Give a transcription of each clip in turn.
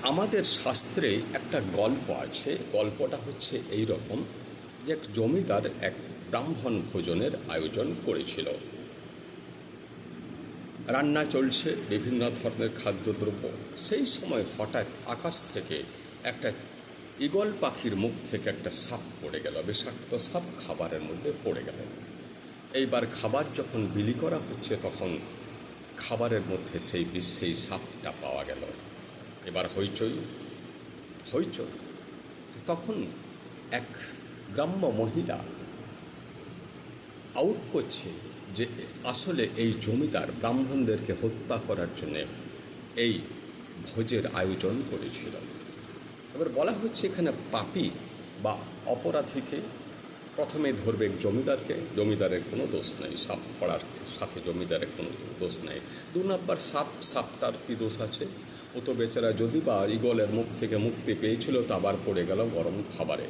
আমাদের শাস্ত্রে একটা গল্প আছে। গল্পটা হচ্ছে এই রকম যে এক জমিদার এক ব্রাহ্মণ ভোজনের আয়োজন করেছিল। রান্না চলছে, বিভিন্ন ধরনের খাদ্যদ্রব্য। সেই সময় হঠাৎ আকাশ থেকে একটা ঈগল পাখির মুখ থেকে একটা সাপ পড়ে গেল, বিষাক্ত সাপ খাবারের মধ্যে পড়ে গেল। এইবার খাবার যখন বিলি করা হচ্ছে তখন খাবারের মধ্যে সেই সাপটা পাওয়া গেল। এবার হইচই হইচই। তখন এক গ্রাম্য মহিলা আউট করছে যে আসলে এই জমিদার ব্রাহ্মণদেরকে হত্যা করার জন্য এই ভোজের আয়োজন করেছিল। এবার বলা হচ্ছে এখানে পাপী বা অপরাধীকে প্রথমে ধরবে জমিদারকে। জমিদারের কোনো দোষ নেই, সাপ পড়ার সাথে জমিদারের কোনো দোষ নেই। 2 নম্বর সাপটার কি দোষ আছে? ও তো বেচারা যদি বা ঈগলের মুখ থেকে মুক্তি পেয়েছিল তা আবার পড়ে গেল গরম খাবারে।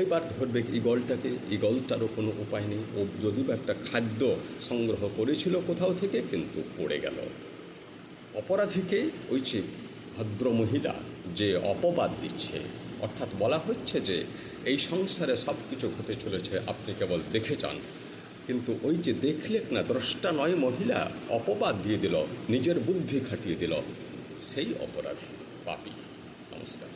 এবার ধরবে ঈগলটাকে, ঈগলটারও কোনো উপায় নেই। ও যদি বা একটা খাদ্য সংগ্রহ করেছিল কোথাও থেকে, কিন্তু পড়ে গেল। অপরাধীকে ওই যে ভদ্রমহিলা যে অপবাদ দিচ্ছে, অর্থাৎ বলা হচ্ছে যে এই সংসারে সব কিছু ঘটে চলেছে, আপনি কেবল দেখে যান। কিন্তু ওই যে দেখলেন না, দ্রষ্টা নয় মহিলা, অপবাদ দিয়ে দিল, নিজের বুদ্ধি খাটিয়ে দিল, সেই অপরাধী পাপী। নমস্কার।